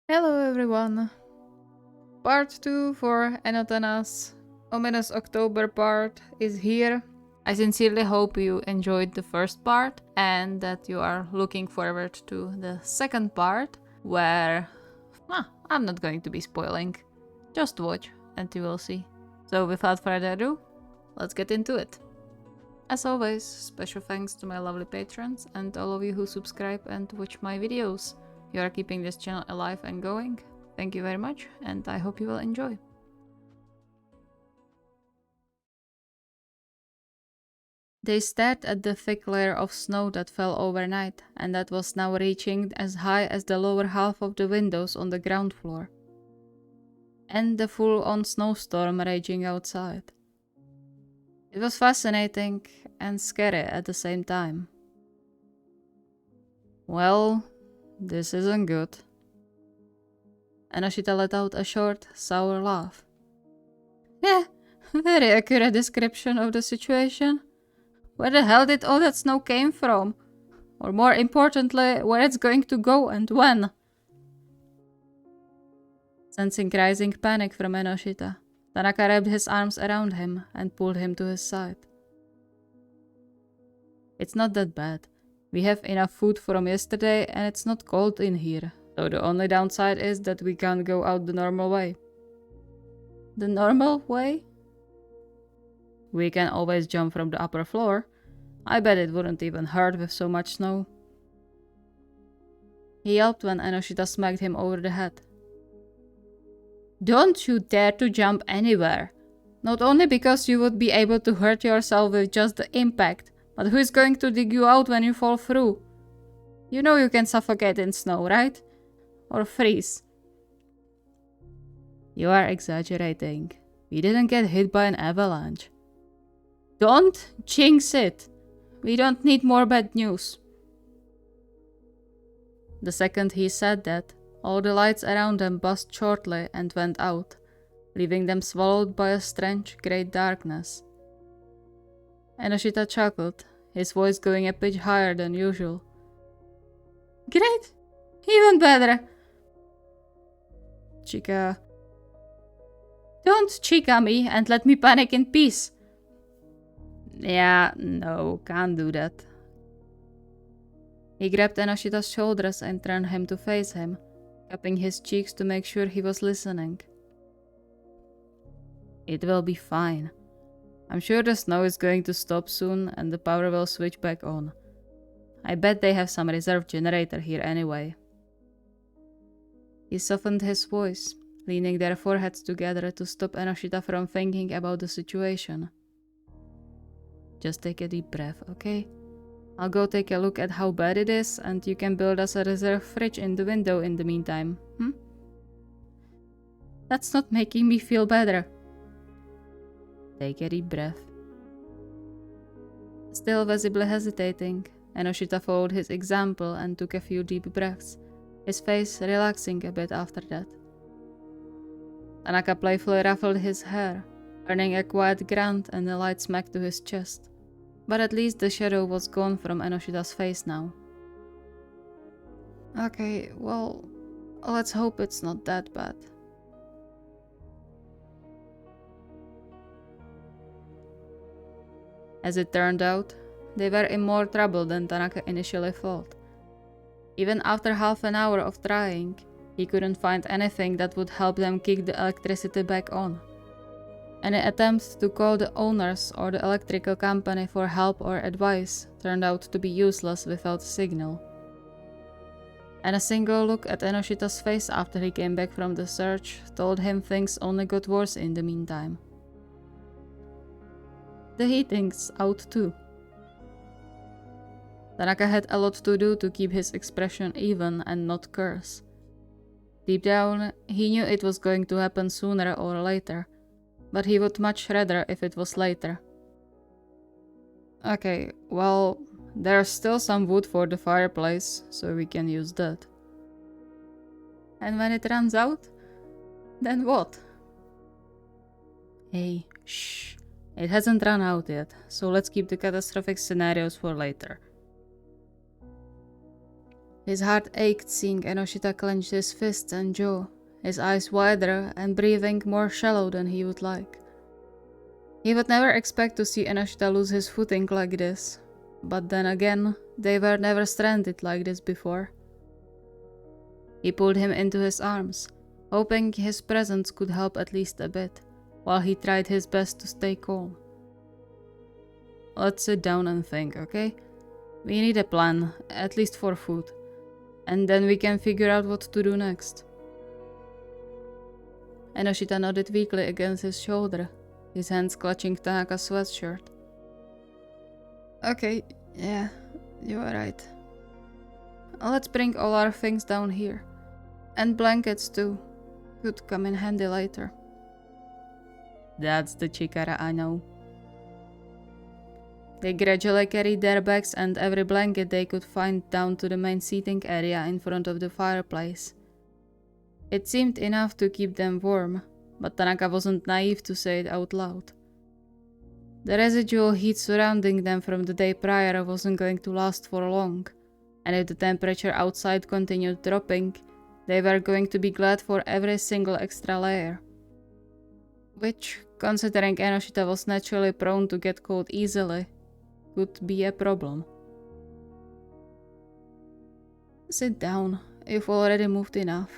Hello everyone! Part 2 for EnnoTana's ominous October part is here. I sincerely hope you enjoyed the first part and that you are looking forward to the second part where I'm not going to be spoiling. Just watch and you will see. So without further ado, let's get into it. As always, special thanks to my lovely patrons and all of you who subscribe and watch my videos. You are keeping this channel alive and going. Thank you very much, and I hope you will enjoy. They stared at the thick layer of snow that fell overnight, and that was now reaching as high as the lower half of the windows on the ground floor. And the full-on snowstorm raging outside. It was fascinating and scary at the same time. Well, this isn't good. Enoshita let out a short, sour laugh. Yeah, very accurate description of the situation. Where the hell did all that snow came from? Or more importantly, where it's going to go and when? Sensing rising panic from Enoshita, Tanaka wrapped his arms around him and pulled him to his side. It's not that bad. We have enough food from yesterday and it's not cold in here, so the only downside is that we can't go out the normal way. The normal way? We can always jump from the upper floor. I bet it wouldn't even hurt with so much snow. He yelped when Enoshita smacked him over the head. Don't you dare to jump anywhere. Not only because you would be able to hurt yourself with just the impact, but who is going to dig you out when you fall through? You know you can suffocate in snow, right? Or freeze. You are exaggerating. We didn't get hit by an avalanche. Don't jinx it. We don't need more bad news. The second he said that, all the lights around them buzzed shortly and went out, leaving them swallowed by a strange great darkness. Enoshita chuckled, his voice going a pitch higher than usual. Great! Even better! Chica... Don't chica me and let me panic in peace! Yeah, no, can't do that. He grabbed Enoshita's shoulders and turned him to face him, cupping his cheeks to make sure he was listening. It will be fine. I'm sure the snow is going to stop soon and the power will switch back on. I bet they have some reserve generator here anyway. He softened his voice, leaning their foreheads together to stop Enoshita from thinking about the situation. Just take a deep breath, okay? I'll go take a look at how bad it is and you can build us a reserve fridge in the window in the meantime, That's not making me feel better. Take a deep breath. Still visibly hesitating, Enoshita followed his example and took a few deep breaths, his face relaxing a bit after that. Tanaka playfully ruffled his hair, earning a quiet grunt and a light smack to his chest. But at least the shadow was gone from Enoshita's face now. Okay, well, let's hope it's not that bad. As it turned out, they were in more trouble than Tanaka initially thought. Even after half an hour of trying, he couldn't find anything that would help them kick the electricity back on. Any attempt to call the owners or the electrical company for help or advice turned out to be useless without a signal. And a single look at Enoshita's face after he came back from the search told him things only got worse in the meantime. The heating's out too. Tanaka had a lot to do to keep his expression even and not curse. Deep down, he knew it was going to happen sooner or later, but he would much rather if it was later. Okay, well, there's still some wood for the fireplace, so we can use that. And when it runs out, then what? Hey, shh. It hasn't run out yet, so let's keep the catastrophic scenarios for later. His heart ached seeing Enoshita clench his fists and jaw, his eyes wider and breathing more shallow than he would like. He would never expect to see Enoshita lose his footing like this, but then again, they were never stranded like this before. He pulled him into his arms, hoping his presence could help at least a bit, while he tried his best to stay calm. Let's sit down and think, okay? We need a plan, at least for food, and then we can figure out what to do next. Enoshita nodded weakly against his shoulder, his hands clutching Tanaka's sweatshirt. Okay, yeah, you are right. Let's bring all our things down here. And blankets too. Could come in handy later. That's the Chikara I know. They gradually carried their bags and every blanket they could find down to the main seating area in front of the fireplace. It seemed enough to keep them warm, but Tanaka wasn't naive to say it out loud. The residual heat surrounding them from the day prior wasn't going to last for long, and if the temperature outside continued dropping, they were going to be glad for every single extra layer. Which, considering Enoshita was naturally prone to get cold easily, could be a problem. Sit down, you've already moved enough.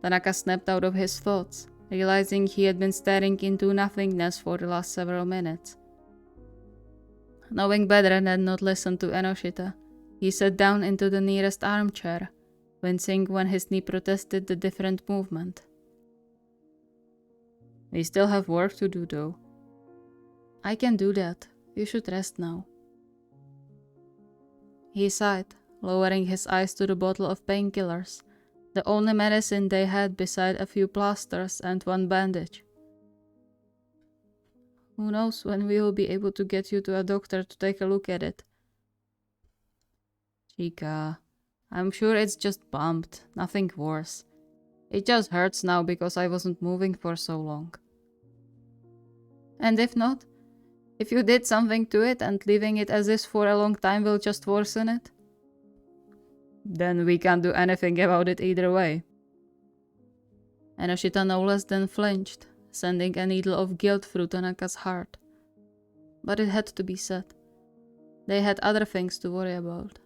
Tanaka snapped out of his thoughts, realizing he had been staring into nothingness for the last several minutes. Knowing better than not listen to Enoshita, he sat down into the nearest armchair, wincing when his knee protested the different movement. We still have work to do though. I can do that. You should rest now. He sighed, lowering his eyes to the bottle of painkillers, the only medicine they had beside a few plasters and one bandage. Who knows when we will be able to get you to a doctor to take a look at it. Chica, I'm sure it's just bumped, nothing worse. It just hurts now because I wasn't moving for so long. And if not? If you did something to it and leaving it as is for a long time will just worsen it? Then we can't do anything about it either way. Enoshita no less than flinched, sending a needle of guilt through Tanaka's heart. But it had to be said. They had other things to worry about.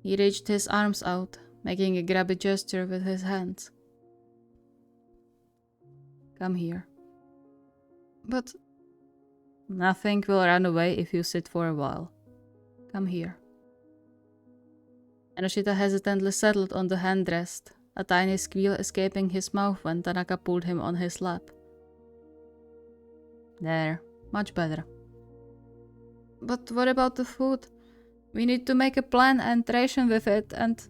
He reached his arms out, making a grabby gesture with his hands. Come here. But nothing will run away if you sit for a while. Come here. Enoshita hesitantly settled on the handrest, a tiny squeal escaping his mouth when Tanaka pulled him on his lap. There, much better. But what about the food? We need to make a plan and ration with it and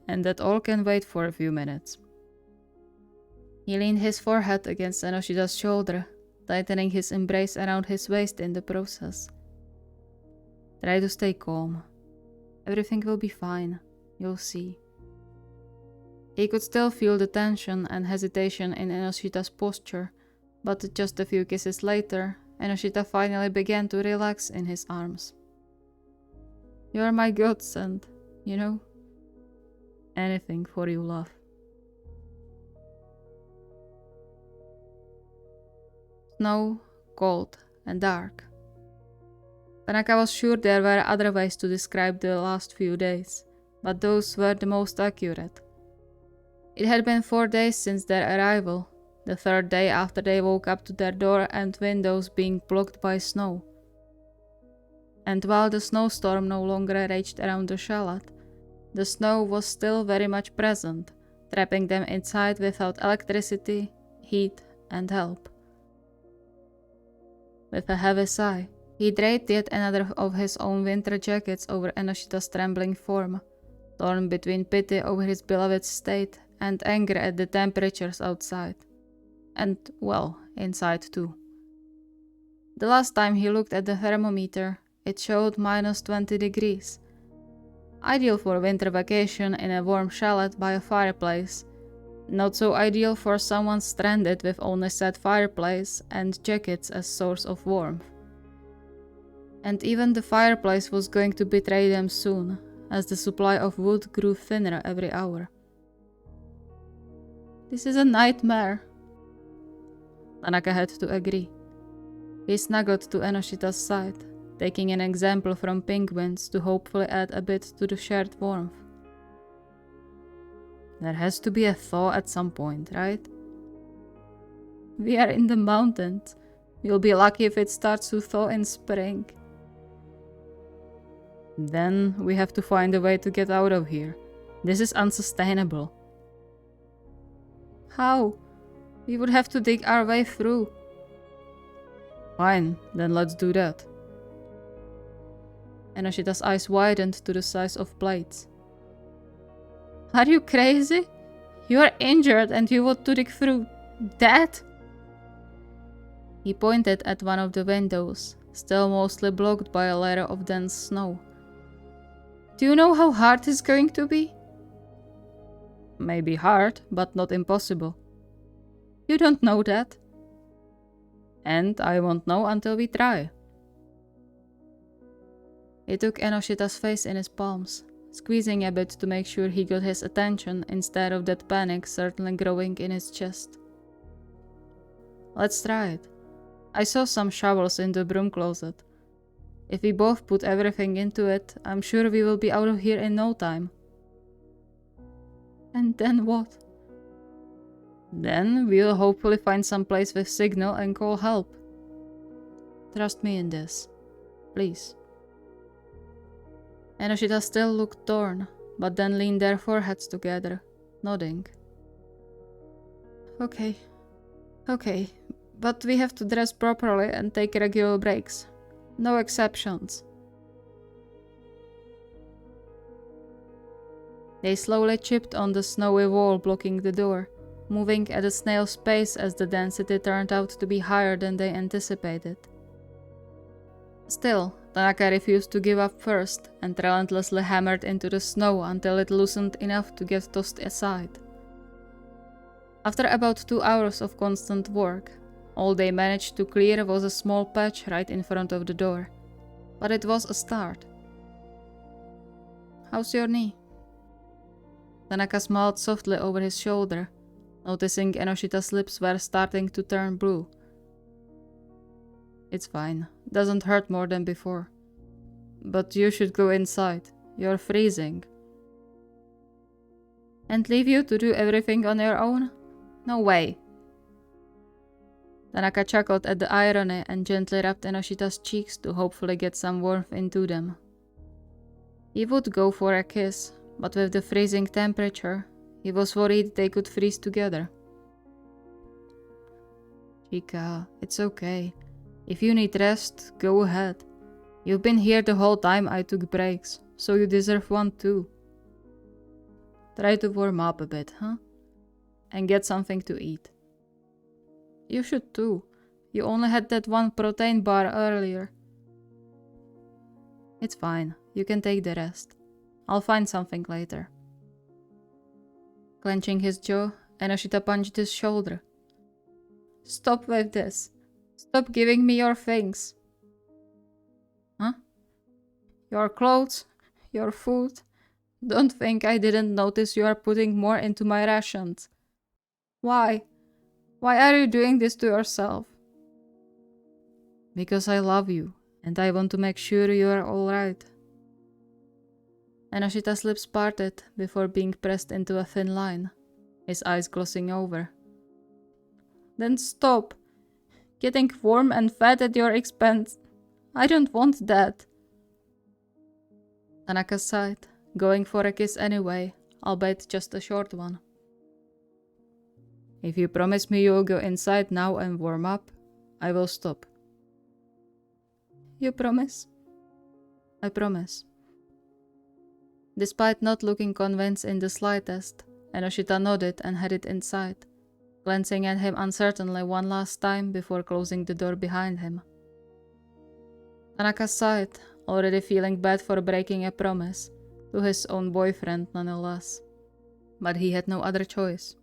that all can wait for a few minutes. He leaned his forehead against Enoshita's shoulder, tightening his embrace around his waist in the process. Try to stay calm. Everything will be fine, you'll see. He could still feel the tension and hesitation in Enoshita's posture, but just a few kisses later, Enoshita finally began to relax in his arms. You're my godsend, you know? Anything for you, love. Snow, cold, and dark. Tanaka was sure there were other ways to describe the last few days, but those were the most accurate. It had been 4 days since their arrival, the 3rd day after they woke up to their door and windows being blocked by snow. And while the snowstorm no longer raged around the chalet, the snow was still very much present, trapping them inside without electricity, heat, and help. With a heavy sigh, he draped yet another of his own winter jackets over Enoshita's trembling form, torn between pity over his beloved's state and anger at the temperatures outside. And, well, inside too. The last time he looked at the thermometer, it showed minus 20 degrees. Ideal for winter vacation in a warm chalet by a fireplace. Not so ideal for someone stranded with only said fireplace and jackets as source of warmth. And even the fireplace was going to betray them soon, as the supply of wood grew thinner every hour. This is a nightmare. Tanaka had to agree. He snuggled to Enoshita's side, taking an example from penguins to hopefully add a bit to the shared warmth. There has to be a thaw at some point, right? We are in the mountains. We'll be lucky if it starts to thaw in spring. Then we have to find a way to get out of here. This is unsustainable. How? We would have to dig our way through. Fine, then let's do that. Enoshita's eyes widened to the size of plates. Are you crazy? You are injured and you want to dig through that? He pointed at one of the windows, still mostly blocked by a layer of dense snow. Do you know how hard it's going to be? Maybe hard, but not impossible. You don't know that. And I won't know until we try. He took Enoshita's face in his palms, squeezing a bit to make sure he got his attention instead of that panic certainly growing in his chest. Let's try it. I saw some shovels in the broom closet. If we both put everything into it, I'm sure we will be out of here in no time. And then what? Then we'll hopefully find some place with signal and call help. Trust me in this. Please. Enoshita still looked torn, but then leaned their foreheads together, nodding. Okay, but we have to dress properly and take regular breaks. No exceptions. They slowly chipped on the snowy wall blocking the door, moving at a snail's pace as the density turned out to be higher than they anticipated. Still, Tanaka refused to give up first and relentlessly hammered into the snow until it loosened enough to get tossed aside. After about 2 hours of constant work, all they managed to clear was a small patch right in front of the door. But it was a start. How's your knee? Tanaka smiled softly over his shoulder, noticing Enoshita's lips were starting to turn blue. It's fine. Doesn't hurt more than before. But you should go inside. You're freezing. And leave you to do everything on your own? No way. Tanaka chuckled at the irony and gently rubbed Enoshita's cheeks to hopefully get some warmth into them. He would go for a kiss, but with the freezing temperature, he was worried they could freeze together. Chika, it's okay. If you need rest, go ahead. You've been here the whole time I took breaks, so you deserve one too. Try to warm up a bit, huh? And get something to eat. You should too. You only had that one protein bar earlier. It's fine. You can take the rest. I'll find something later. Clenching his jaw, Enoshita punched his shoulder. Stop with this. Stop giving me your things. Huh? Your clothes? Your food? Don't think I didn't notice you are putting more into my rations. Why? Why are you doing this to yourself? Because I love you, and I want to make sure you are alright. Enoshita's lips parted before being pressed into a thin line, his eyes glossing over. Then stop. Getting warm and fat at your expense. I don't want that. Tanaka sighed, going for a kiss anyway, albeit just a short one. If you promise me you'll go inside now and warm up, I will stop. You promise? I promise. Despite not looking convinced in the slightest, Enoshita nodded and headed inside, glancing at him uncertainly one last time before closing the door behind him. Tanaka sighed, already feeling bad for breaking a promise, to his own boyfriend nonetheless. But he had no other choice.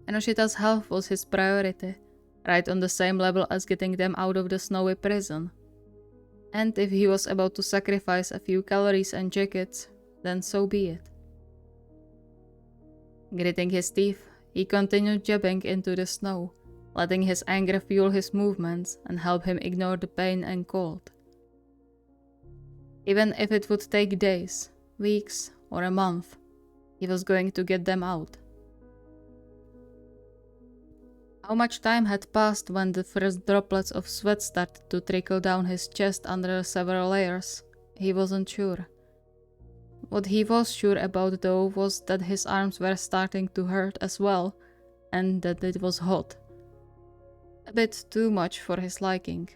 Enoshita's health was his priority, right on the same level as getting them out of the snowy prison. And if he was about to sacrifice a few calories and jackets, then so be it. Gritting his teeth, he continued jabbing into the snow, letting his anger fuel his movements and help him ignore the pain and cold. Even if it would take days, weeks, or a month, he was going to get them out. How much time had passed when the first droplets of sweat started to trickle down his chest under several layers? He wasn't sure. What he was sure about though was that his arms were starting to hurt as well, and that it was hot. A bit too much for his liking.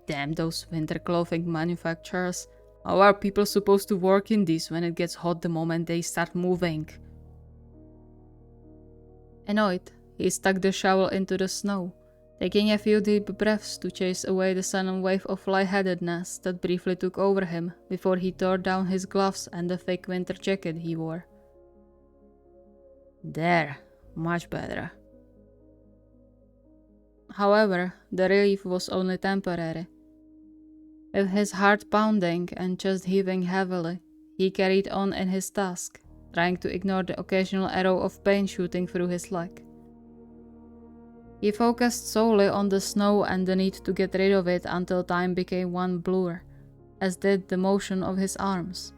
Damn those winter clothing manufacturers. How are people supposed to work in these when it gets hot the moment they start moving? Annoyed, he stuck the shovel into the snow, taking a few deep breaths to chase away the sudden wave of lightheadedness that briefly took over him before he tore down his gloves and the thick winter jacket he wore. There, much better. However, the relief was only temporary. With his heart pounding and chest heaving heavily, he carried on in his task, trying to ignore the occasional arrow of pain shooting through his leg. He focused solely on the snow and the need to get rid of it until time became one blur, as did the motion of his arms.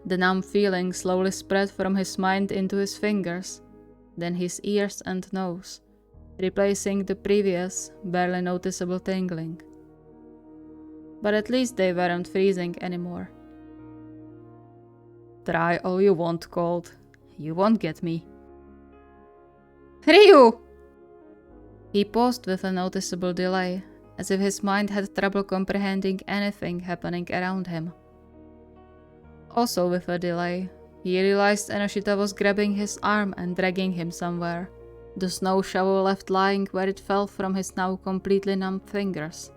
The numb feeling slowly spread from his mind into his fingers, then his ears and nose, replacing the previous, barely noticeable tingling. But at least they weren't freezing anymore. Try all you want, Cold. You won't get me. Ryu! He paused with a noticeable delay, as if his mind had trouble comprehending anything happening around him. Also with a delay, he realized Enoshita was grabbing his arm and dragging him somewhere, the snow shovel left lying where it fell from his now completely numb fingers.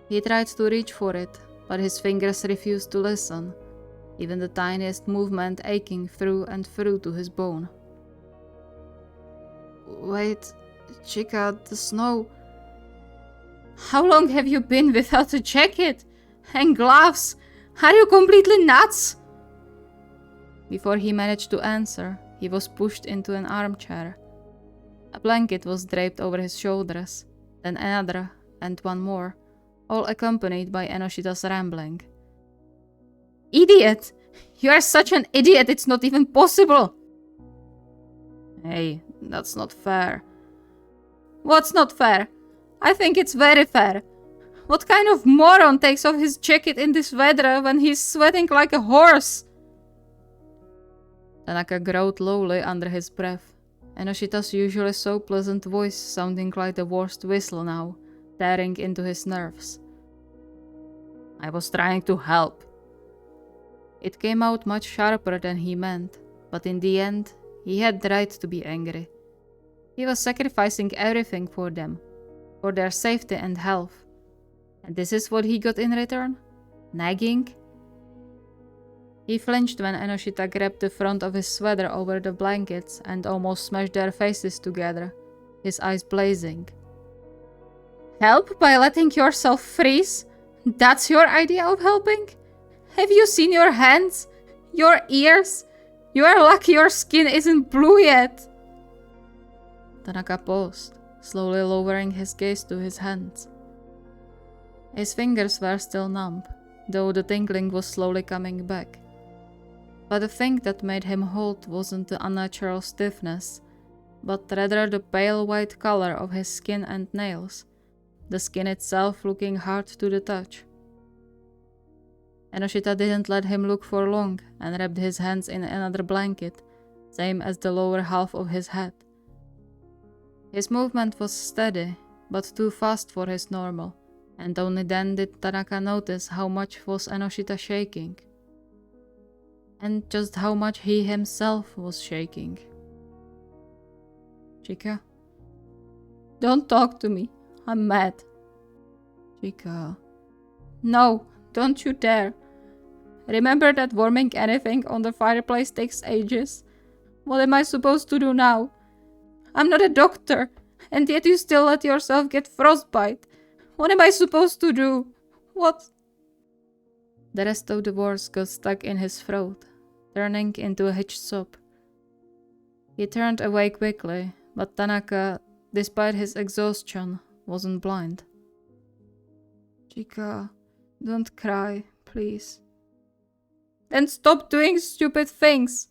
He tried to reach for it, but his fingers refused to listen, even the tiniest movement aching through and through to his bone. Wait, Chica, the snow... How long have you been without a jacket? And gloves? Are you completely nuts? Before he managed to answer, he was pushed into an armchair. A blanket was draped over his shoulders, then another, and one more, all accompanied by Enoshita's rambling. Idiot! You are such an idiot, it's not even possible! Hey, that's not fair. What's not fair? I think it's very fair. What kind of moron takes off his jacket in this weather when he's sweating like a horse? Tanaka growled lowly under his breath, Enoshita's usually so pleasant voice sounding like the worst whistle now, tearing into his nerves. I was trying to help. It came out much sharper than he meant, but in the end, he had the right to be angry. He was sacrificing everything for them, for their safety and health. And this is what he got in return? Nagging? He flinched when Enoshita grabbed the front of his sweater over the blankets and almost smashed their faces together, his eyes blazing. Help by letting yourself freeze? That's your idea of helping? Have you seen your hands? Your ears? You are lucky your skin isn't blue yet. Tanaka paused, slowly lowering his gaze to his hands. His fingers were still numb, though the tingling was slowly coming back. But the thing that made him halt wasn't the unnatural stiffness, but rather the pale white color of his skin and nails, the skin itself looking hard to the touch. Enoshita didn't let him look for long and wrapped his hands in another blanket, same as the lower half of his head. His movement was steady, but too fast for his normal, and only then did Tanaka notice how much was Enoshita shaking. And just how much he himself was shaking. Chika? Don't talk to me. I'm mad. Chika. No, don't you dare. Remember that warming anything on the fireplace takes ages? What am I supposed to do now? I'm not a doctor, and yet you still let yourself get frostbite. What am I supposed to do? What? The rest of the words got stuck in his throat, turning into a hitched sob. He turned away quickly, but Tanaka, despite his exhaustion, wasn't blind. Chika, don't cry, please. Then stop doing stupid things.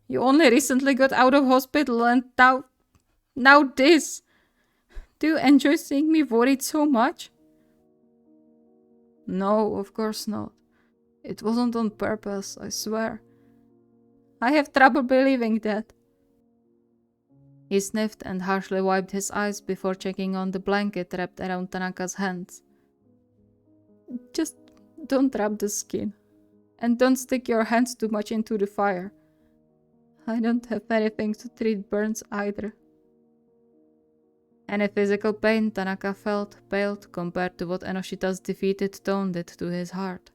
You only recently got out of hospital and now this. Do you enjoy seeing me worried so much? No, of course not. It wasn't on purpose, I swear. I have trouble believing that. He sniffed and harshly wiped his eyes before checking on the blanket wrapped around Tanaka's hands. Just don't rub the skin. And don't stick your hands too much into the fire. I don't have anything to treat burns either. Any physical pain Tanaka felt paled compared to what Enoshita's defeated tone did to his heart.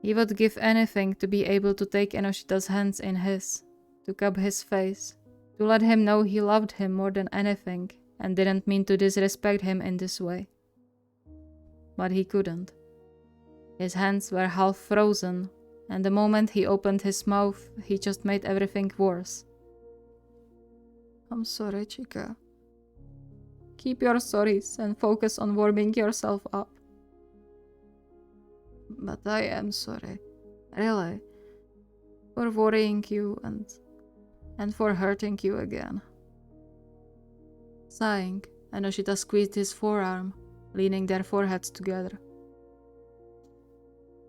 He would give anything to be able to take Enoshita's hands in his, to cup his face, to let him know he loved him more than anything and didn't mean to disrespect him in this way. But he couldn't. His hands were half frozen, and the moment he opened his mouth, he just made everything worse. I'm sorry, Chika. Keep your sorries and focus on warming yourself up. But I am sorry, really, for worrying you and for hurting you again. Sighing, Enoshita squeezed his forearm, leaning their foreheads together.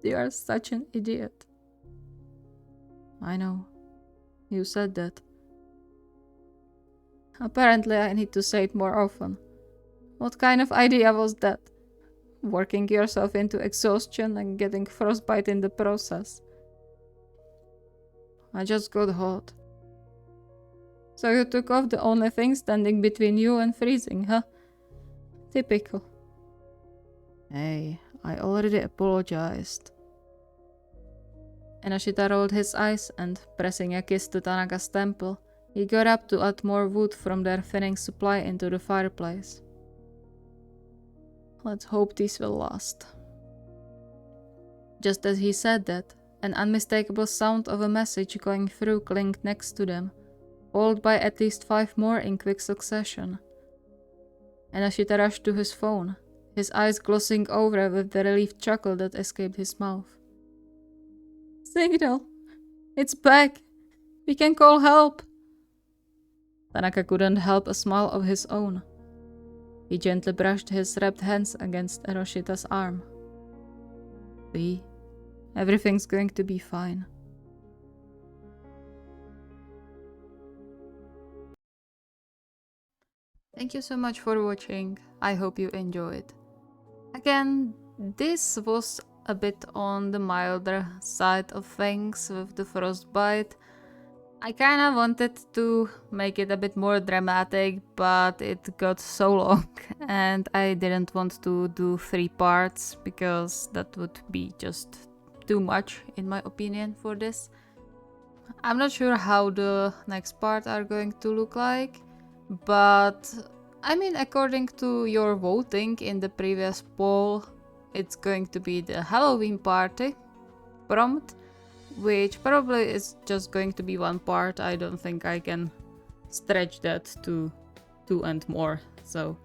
You are such an idiot. I know. You said that. Apparently I need to say it more often. What kind of idea was that? Working yourself into exhaustion and getting frostbite in the process. I just got hot. So you took off the only thing standing between you and freezing, huh? Typical. Hey, I already apologized. Enoshita rolled his eyes and, pressing a kiss to Tanaka's temple, he got up to add more wood from their thinning supply into the fireplace. Let's hope this will last. Just as he said that, an unmistakable sound of a message going through clinked next to them, followed by at least 5 more in quick succession. Enoshita rushed to his phone, his eyes glossing over with the relieved chuckle that escaped his mouth. Signal! It's back! We can call help! Tanaka couldn't help a smile of his own. He gently brushed his wrapped hands against Enoshita's arm. Everything's going to be fine. Thank you so much for watching. I hope you enjoyed. Again, this was a bit on the milder side of things with the Frostbite. I kinda wanted to make it a bit more dramatic, but it got so long and I didn't want to do 3 parts because that would be just too much in my opinion for this. I'm not sure how the next part are going to look like, but I mean, according to your voting in the previous poll, it's going to be the Halloween party prompt, which probably is just going to be 1 part. I don't think I can stretch that to 2 and more, so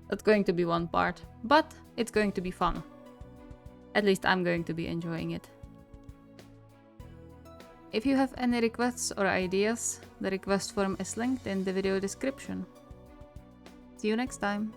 that's going to be 1 part, but it's going to be fun. At least I'm going to be enjoying it. If you have any requests or ideas, the request form is linked in the video description. See you next time!